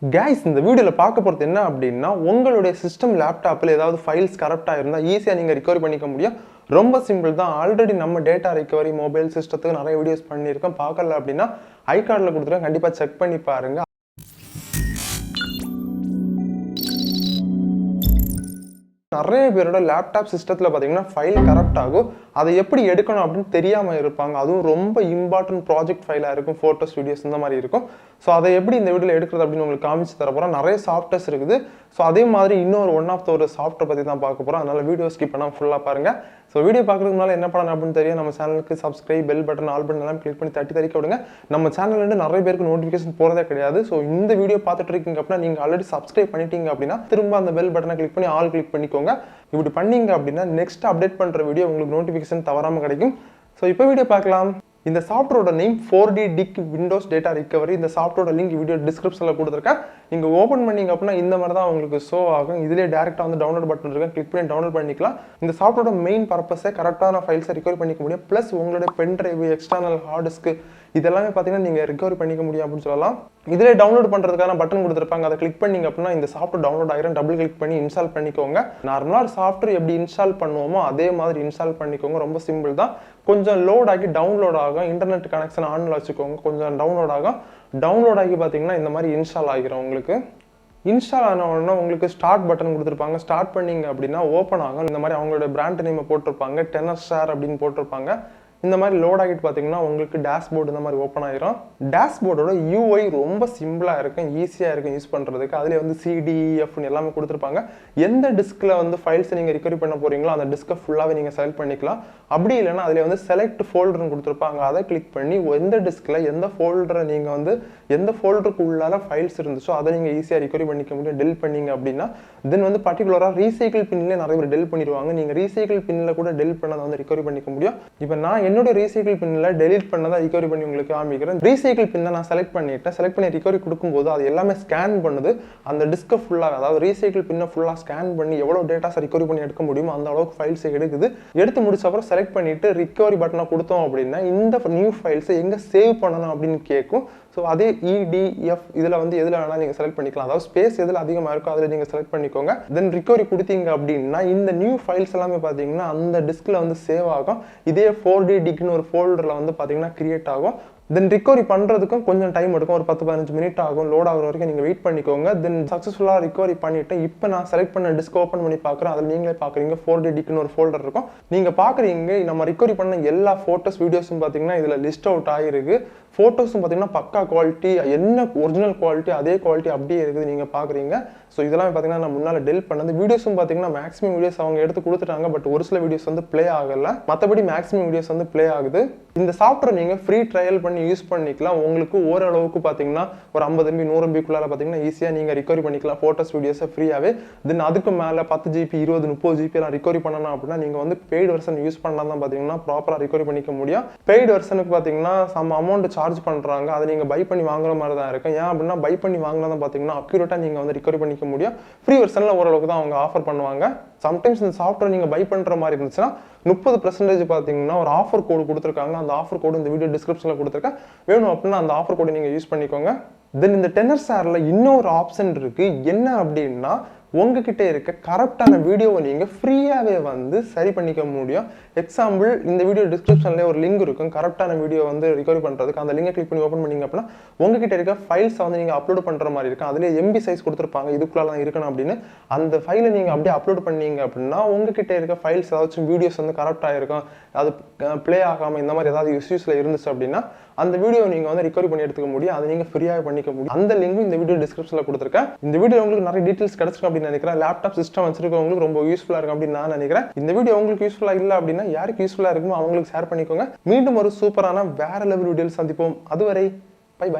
Guys இந்த வீடியோவில் பார்க்க போகிறது என்ன அப்படின்னா உங்களுடைய சிஸ்டம் லேப்டாப்பில் ஏதாவது ஃபைல்ஸ் கரப்டாக இருந்தால் ஈஸியாக நீங்கள் ரிகவரி பண்ணிக்க முடியும். ரொம்ப சிம்பிள் தான். ஆல்ரெடி நம்ம டேட்டா ரிகவரி மொபைல் சிஸ்டத்துக்கு நிறைய வீடியோஸ் பண்ணியிருக்கோம். பார்க்கல அப்படின்னா ஐ கார்டில் கொடுத்துருக்கேன், கண்டிப்பாக செக் பண்ணி பாருங்கள். நிறைய பேரோட லேப்டாப் சிஸ்டத்தில் பார்த்தீங்கன்னா ஃபைல் கரப்ட் ஆகும். அதை எப்படி எடுக்கணும் அப்படின்னு தெரியாமல் இருப்பாங்க. அதுவும் ரொம்ப இம்பார்ட்டன்ட் ப்ராஜெக்ட் ஃபைலாக இருக்கும், ஃபோட்டோஸ் வீடியோஸ் இந்த மாதிரி இருக்கும். ஸோ அதை எப்படி இந்த வீடியோவில் எடுக்கிறது அப்படின்னு உங்களுக்கு காமிச்சு தர போகிறோம். நிறைய சாஃப்ட்வேர்ஸ் இருக்குது. ஸோ அதே மாதிரி இன்னொரு ஒரு சாஃப்ட்வேர் பற்றி தான் பார்க்க போகிறோம். அதனால் வீடியோ ஸ்கிப் பண்ணால் ஃபுல்லாக பாருங்கள். ஸோ வீடியோ பார்க்குறதுக்கு முன்னால் என்ன பண்ணணும் அப்படின்னு தெரியும். நம்ம சேனலுக்கு subscribe, bell button, all button எல்லாம் கிளிக் பண்ணி தட்டி விடுங்க. நம்ம சேனல்லேருந்து நிறைய பேருக்கு நோட்டிஃபிகேஷன் போகிறதே கிடையாது. ஸோ இந்த வீடியோ பார்த்துட்டு இருக்கீங்க அப்படின்னா நீங்கள் ஆல்ரெடி சப்ஸ்கிரைப் பண்ணிட்டீங்க அப்படின்னா திரும்ப அந்த பெல் பட்டனை கிளிக் பண்ணி ஆல் கிளிக் பண்ணிக்கோங்க. இப்படி பண்ணீங்க அப்படின்னா நெக்ஸ்ட் அப்டேட் பண்ணுற வீடியோ உங்களுக்கு நோட்டிஃபிகேஷன் தவறாமல் கிடைக்கும். ஸோ இப்போ வீடியோ பார்க்கலாம். இந்த சாஃப்ட்வேரோட name 4D DiG Windows data recovery. இந்த சாஃப்ட்வேரோட லிங்க் வீடியோ டிஸ்கிரிப்ஷனில் கொடுத்துருக்கேன். நீங்கள் ஓப்பன் பண்ணிங்க அப்படின்னா இந்த மாதிரி தான் உங்களுக்கு ஷோ ஆகும். இதிலே டேரெக்டாக வந்து டவுன்லோட் பட்டன் இருக்கேன், கிளிக் பண்ணி டவுன்லோட் பண்ணிக்கலாம். இந்த சாஃப்ட்வேரோட மெயின் பர்பஸை கரெக்டான ஃபைல்ஸை ரிகவரி பண்ணிக்க முடியும். ப்ளஸ் உங்களுடைய pen drive, external hard disk இதெல்லாமே பார்த்தீங்கன்னா நீங்கள் ரிகவரி பண்ணிக்க முடியும் அப்படின்னு சொல்லலாம். இதிலே டவுன்லோட் பண்ணுறதுக்கான பட்டன் கொடுத்துருப்பாங்க. அதை கிளிக் பண்ணிங்க அப்படின்னா இந்த சாஃப்ட்வேர் டவுன்லோட் ஆகிரும். டபுள் கிளிக் பண்ணி இன்ஸ்டால் பண்ணிக்கோங்க. நார்மலாக சாஃப்ட்வேர் எப்படி இன்ஸ்டால் பண்ணுவோமோ அதே மாதிரி இன்ஸ்டால் பண்ணிக்கோங்க. ரொம்ப சிம்பிள் தான். கொஞ்சம் லோட் ஆகி டவுன்லோட் ஆகும். இன்டர்நெட் கனெக்ஷன் ஆனில் வச்சுக்கோங்க. கொஞ்சம் டவுன்லோட் ஆகும். டவுன்லோட் ஆகி பார்த்தீங்கன்னா இந்த மாதிரி இன்ஸ்டால் ஆகிரும். உங்களுக்கு இன்ஸ்டால் ஆன உடனே உங்களுக்கு ஸ்டார்ட் பட்டன் கொடுத்துருப்பாங்க. ஸ்டார்ட் பண்ணிங்க அப்படின்னா ஓப்பன் ஆகும். இந்த மாதிரி அவங்களோட பிராண்ட் நேமை போட்டிருப்பாங்க, டென்னர் ஷேர் அப்படின்னு போட்டிருப்பாங்க. இந்த மாதிரி லோட் ஆகிட்டு பார்த்தீங்கன்னா உங்களுக்கு டேஷ்போர்டு இந்த மாதிரி ஓப்பன் ஆகிரும். டேஷ்போர்டோட யூஐ ரொம்ப சிம்பிளாக இருக்கும், ஈஸியாக இருக்கும் யூஸ் பண்ணுறதுக்கு. அதில் வந்து சிடிஎஃப்னு எல்லாமே கொடுத்துருப்பாங்க. எந்த டிஸ்கில் வந்து ஃபைல்ஸை நீங்கள் ரிகவரி பண்ண போகிறீங்களோ அந்த டிஸ்கை ஃபுல்லாகவே நீங்கள் செலக்ட் பண்ணிக்கலாம். அப்படி இல்லைன்னா அதில் வந்து செலக்ட் ஃபோல்டர்னு கொடுத்துருப்பாங்க. அதை கிளிக் பண்ணி எந்த டிஸ்கில் எந்த ஃபோல்டரை நீங்கள் வந்து எந்த ஃபோல்டருக்கு உள்ளால ஃபைல்ஸ் இருந்துச்சோ அதை நீங்கள் ஈஸியாக ரிகவரி பண்ணிக்க முடியும். டெலிட் பண்ணிங்க அப்படின்னா தென் வந்து பர்டிகுலராக ரீசைக்கிள் பின்னிலே நிறைய பேர் டெலிட் பண்ணிடுவாங்க. நீங்கள் ரீசைக்கிள் பின்னில் கூட டெலிட் பண்ணதை வந்து ரிகவரி பண்ணிக்க முடியும். இப்போ நான் என்னோட ரீசைக்கிள் பின்னில் டெலிட் பண்ணதை ரிகவரி பண்ணி உங்களுக்கு காமிக்கிறேன். ரீசைக்கிள் பின்னை நான் செலக்ட் பண்ணி ரிகவரி கொடுக்கும்போது அது எல்லாமே ஸ்கேன் பண்ணுது. அந்த டிஸ்கை ஃபுல்லாக, அதாவது ரீசைக்கிள் பின்னை ஃபுல்லாக ஸ்கேன் பண்ணி எவ்வளோ டேட்டாஸ் ரிகவரி பண்ணி எடுக்க முடியுமோ அந்த அளவுக்கு ஃபைல்ஸை எடுக்குது. எடுத்து முடிச்ச அப்புறம் செலக்ட் பண்ணிட்டு ரிகவரி பட்டனை கொடுத்தோம் அப்படின்னா இந்த நியூ ஃபைல்ஸை எங்கே சேவ் பண்ணணும் அப்படின்னு கேட்கும். ஸோ அதே இடிஎஃப் இதில் வந்து எதில் வேணாலும் நீங்கள் செலக்ட் பண்ணிக்கலாம். அதாவது ஸ்பேஸ் எதில் அதிகமாக இருக்கோ அதில் நீங்கள் செலக்ட் பண்ணிக்கோங்க. தென் ரிகவரி கொடுத்தீங்க அப்படின்னா இந்த நியூ ஃபைல்ஸ் எல்லாமே பார்த்தீங்கன்னா அந்த டிஸ்கில் வந்து சேவ் ஆகும். இதே 4D டிக்னு ஒரு ஃபோல்டரில் வந்து பார்த்தீங்கன்னா கிரியேட் ஆகும். தென் ரிகவரி பண்ணுறதுக்கும் கொஞ்சம் டைம் எடுக்கும். ஒரு 10-15 மினிட் ஆகும். லோட் ஆகிற வரைக்கும் நீங்கள் வெயிட் பண்ணிக்கோங்க. தென் சக்ஸஸ்ஃபுல்லாக ரிகவரி பண்ணிவிட்டு இப்போ நான் செலக்ட் பண்ண டிஸ்க் ஓப்பன் பண்ணி பார்க்குறேன். அதில் நீங்களே பார்க்குறீங்க 4D டிக்னு ஒரு ஃபோல்டர் இருக்கும். நீங்கள் பார்க்குறீங்க நம்ம ரிகவரி பண்ண எல்லா ஃபோட்டோஸ் வீடியோஸும் பார்த்தீங்கன்னா இதில் லிஸ்ட் அவுட் ஆகிருக்கு. ஃபோட்டோஸும் பார்த்தீங்கன்னா பக்கா குவாலிட்டி, என்ன ஒரிஜினல் குவாலிட்டி அதே குவாலிட்டி அப்படியே இருக்குது நீங்கள் பார்க்குறீங்க. ஸோ இதெல்லாம் பார்த்தீங்கன்னா நான் முன்னால் டெலிட் பண்ணது. வீடியோஸும் பார்த்தீங்கன்னா மேக்ஸிமம் வீடியோஸ் அவங்க எடுத்து கொடுத்துட்டாங்க. பட் ஒரு சில வீடியோஸ் வந்து ப்ளே ஆகலை. மற்றபடி மேக்ஸிமம் வீடியோஸ் வந்து ப்ளே ஆகுது. இந்த சாஃப்ட்வேர் நீங்கள் ஃப்ரீ ட்ரையல் பண்ணி யூஸ் பண்ணிக்கலாம். உங்களுக்கு ஓரளவுக்கு பார்த்தீங்கன்னா ஒரு 50 MB 100 MBக்குள்ளார பார்த்தீங்கன்னா ஈஸியாக நீங்கள் ரிகவரி பண்ணிக்கலாம் ஃபோட்டோஸ் வீடியோஸை ஃப்ரீயாகவே. தென் அதுக்கு மேலே 10 GB 20 30 GB எல்லாம் ரிகவரி பண்ணணும் அப்படின்னா நீங்கள் வந்து பெய்டு வெர்ஷன் யூஸ் பண்ணால் தான் பார்த்தீங்கன்னா ப்ராப்பராக ரிகவரி பண்ணிக்க முடியும். பெய்டு வெர்ஷனுக்கு பார்த்தீங்கன்னா சம் அமௌண்ட் சார்ஜ் பண்ணுறாங்க. அதை நீங்கள் பை பண்ணி வாங்குற மாதிரி தான் இருக்கும். ஏன் அப்படின்னா பை பண்ணி வாங்கினா தான் பார்த்தீங்கன்னா அக்யூரேட்டாக நீங்கள் வந்து ரிகவரி பண்ணிக்க முடியும். ஃப்ரீ வெர்ஷனில் ஓரளவுக்கு தான் அவங்க ஆஃபர் பண்ணுவாங்க. சம்டைம்ஸ் இந்த சாஃப்ட்வேர் நீங்கள் பை பண்ணுற மாதிரி இருந்துச்சுன்னா 30% பார்த்தீங்கன்னா ஒரு ஆஃபர் கோடு கொடுத்துருக்காங்க. அந்த ஆஃபர் கோடு இந்த வீடியோ டிஸ்கிரிப்ஷனில் கொடுத்துருக்கேன். வேணும் அப்படின்னா அந்த ஆஃபர் கோடு நீங்கள் யூஸ் பண்ணிக்கோங்க. தென் இந்த டென்னர் ஷேரில் இன்னொரு ஆப்ஷன் இருக்குது. என்ன அப்படின்னா உங்ககிட்ட இருக்க கரெக்டான வீடியோவை நீங்கள் ஃப்ரீயாகவே வந்து சரி பண்ணிக்க முடியும். எக்ஸாம்பிள் இந்த வீடியோ டிஸ்கிரிப்ஷன்லேயே ஒரு லிங்க் இருக்கும். கரெக்டான வீடியோ வந்து ரிகவரி பண்ணுறதுக்கு அந்த லிங்கை கிளிக் பண்ணி ஓப்பன் பண்ணிங்க அப்படின்னா உங்ககிட்ட இருக்க ஃபைல்ஸை வந்து நீங்கள் அப்லோட் பண்ணுற மாதிரி இருக்கும். அதிலே MB சைஸ் கொடுத்துருப்பாங்க, இதுக்குள்ளே இருக்கணும் அப்படின்னு. அந்த ஃபைலை நீங்கள் அப்படியே அப்லோட் பண்ணீங்க அப்படின்னா உங்ககிட்ட இருக்க ஃபைல்ஸ் ஏதாச்சும் வீடியோஸ் வந்து கரெக்டாக இருக்கும், அது ப்ளே ஆகாமல் இந்த மாதிரி ஏதாவது இஷ்யூஸில் இருந்துச்சு அப்படின்னா அந்த வீடியோ நீங்கள் வந்து ரிகவரி பண்ணி எடுத்துக்க முடியும். அதை நீங்கள் ஃப்ரீயாக பண்ணிக்க முடியும். அந்த லிங்கும் இந்த வீடியோ டிஸ்கிரிப்ஷனில் கொடுத்துருக்கேன். இந்த வீடியோ உங்களுக்கு நிறைய டீட்டெயில்ஸ் கிடைச்சிருக்கும் அப்படின்னு நினைக்கிறேன். லேப்டாப் சிஸ்டம் வச்சிருக்கவங்களுக்கு ரொம்ப யூஸ்ஃபுல்லாக இருக்கும் அப்படின்னு நான் நினைக்கிறேன். இந்த வீடியோ உங்களுக்கு யூஸ்ஃபுல்லாக இல்லை அப்படின்னா யாருக்கு யூஸ்ஃபுல்லாக இருக்குமோ அவங்களுக்கு ஷேர் பண்ணிக்கோங்க. மீண்டும் ஒரு சூப்பரான வேற லெவல் வீடியோவில் சந்திப்போம். அதுவரை பை பாய்.